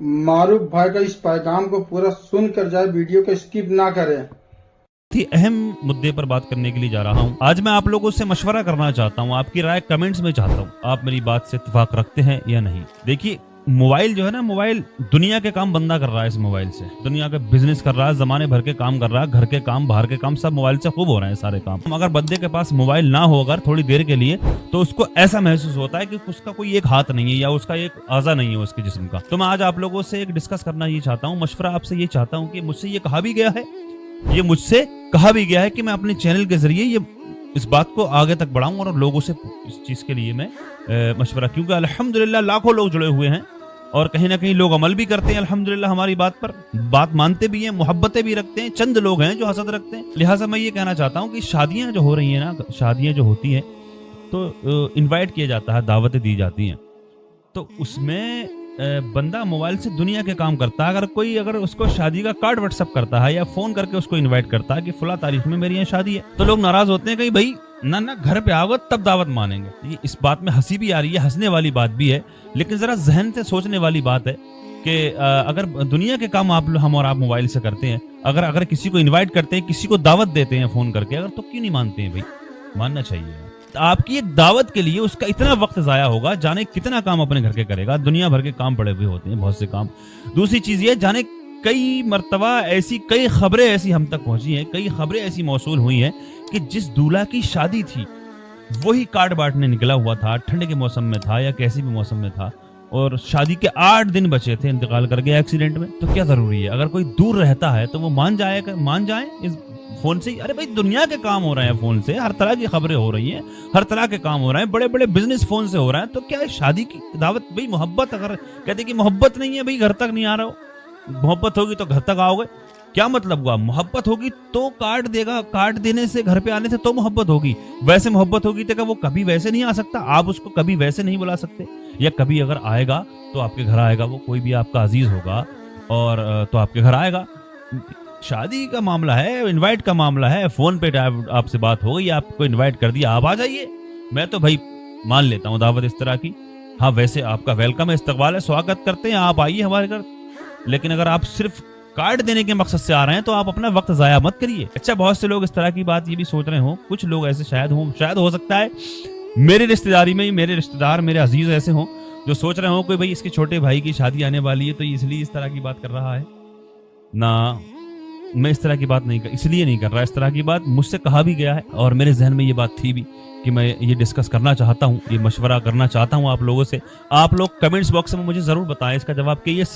मारूफ भाई का इस पैगाम को पूरा सुन कर जाए, वीडियो को स्किप ना करें। अहम मुद्दे पर बात करने के लिए जा रहा हूं। आज मैं आप लोगों से मशवरा करना चाहता हूं, आपकी राय कमेंट्स में चाहता हूं। आप मेरी बात से इत्तेफाक रखते हैं या नहीं? देखिए, मोबाइल जो है ना, मोबाइल दुनिया के काम बंदा कर रहा है। इस मोबाइल से दुनिया का बिजनेस कर रहा है, जमाने भर के काम कर रहा है, घर के काम, बाहर के काम, सब मोबाइल से खूब हो रहे हैं सारे काम। अगर बंदे के पास मोबाइल ना हो अगर थोड़ी देर के लिए, तो उसको ऐसा महसूस होता है कि उसका कोई एक हाथ नहीं है या उसका एक आजा नहीं है उसके जिस्म का। तो मैं आज आप लोगों से एक डिस्कस करना ये चाहता हूँ, मशवरा आपसे ये चाहता हूँ कि मुझसे ये कहा भी गया है कि मैं अपने चैनल के जरिए ये इस बात को आगे तक बढ़ाऊं और लोगों से इस चीज के लिए मैं मशवरा, क्योंकि अल्हम्दुलिल्लाह लाखों लोग जुड़े हुए हैं और कहीं ना कहीं लोग अमल भी करते हैं अल्हम्दुलिल्लाह, हमारी बात पर बात मानते भी हैं, मोहब्बतें भी रखते हैं। चंद लोग हैं जो हसद रखते हैं। लिहाजा मैं ये कहना चाहता हूँ कि शादियां जो हो रही हैं ना, शादियां जो होती हैं तो इनवाइट किया जाता है, दावतें दी जाती हैं, तो उसमें बंदा मोबाइल से दुनिया के काम करता है। अगर उसको शादी का कार्ड व्हाट्सएप करता है या फोन करके उसको इनवाइट करता है कि फला तारीख में मेरी यहाँ शादी है, तो लोग नाराज होते हैं कि भाई ना घर पे आओगे तब दावत मानेंगे। ये इस बात में हंसी भी आ रही है, हंसने वाली बात भी है, लेकिन जरा जहन से सोचने वाली बात है कि अगर दुनिया के काम हम और आप मोबाइल से करते हैं, अगर किसी को इन्वाइट करते हैं, किसी को दावत देते हैं फोन करके, अगर तो क्यों नहीं मानते हैं भाई? मानना चाहिए। आपकी एक दावत के लिए उसका इतना वक्त जाया होगा, जाने कितना काम अपने घर के करेगा, दुनिया भर के काम पड़े हुए होते हैं, बहुत से काम। दूसरी चीज ये, जाने कई मर्तबा कई खबरें ऐसी हम तक पहुंची हैं, कई खबरें ऐसी मौसूल हुई हैं कि जिस दूल्हा की शादी थी वही कार्ड बांटने निकला हुआ था, ठंड के मौसम में था या कैसी भी मौसम में था, और शादी के 8 दिन बचे थे, इंतकाल कर गया एक्सीडेंट में। तो क्या जरूरी है? अगर कोई दूर रहता है तो वो मान जाए इस फोन से। अरे भाई, दुनिया के काम हो रहे हैं फोन से, हर तरह की खबरें हो रही हैं, हर तरह के काम हो रहे हैं, बड़े बड़े बिजनेस फोन से हो रहे हैं। तो क्या है शादी की दावत? भाई मोहब्बत, अगर कहते कि मोहब्बत नहीं है भाई, घर तक नहीं आ रहा हो, मोहब्बत होगी तो घर तक आओगे, क्या मतलब हुआ? मोहब्बत होगी तो कार्ड देगा, कार्ड देने से, घर पे आने से तो मोहब्बत होगी। वैसे मोहब्बत होगी तो वो कभी वैसे नहीं आ सकता, आप उसको कभी वैसे नहीं बुला सकते। या कभी अगर आएगा तो आपके घर आएगा, वो कोई भी आपका अजीज होगा और तो आपके घर आएगा। शादी का मामला है, इनवाइट का मामला है, फोन पे आपसे बात हो गई, आपको इनवाइट कर दिया, आप आ जाइए, मैं तो भाई मान लेता हूँ दावत इस तरह की। हाँ, वैसे आपका वेलकम है, इस्तकबाल है, स्वागत करते हैं, आप आइए हमारे घर। लेकिन अगर आप सिर्फ कार्ड देने के मकसद से आ रहे हैं तो आप अपना वक्त जाया मत करिए। अच्छा, बहुत से लोग इस तरह की बात ये भी सोच रहे हो, कुछ लोग ऐसे शायद हो सकता है मेरी रिश्तेदारी में मेरे रिश्तेदार, मेरे अजीज ऐसे हों जो सोच रहे हो कि भाई इसके छोटे भाई की शादी आने वाली है तो इसलिए इस तरह की बात कर रहा है ना। मैं इस तरह की बात इसलिए नहीं कर रहा। इस तरह की बात मुझसे कहा भी गया है और मेरे जहन में ये बात थी भी कि मैं ये डिस्कस करना चाहता हूँ, ये मशवरा करना चाहता हूँ आप लोगों से। आप लोग कमेंट्स बॉक्स में मुझे जरूर बताएं इसका जवाब कि ये सही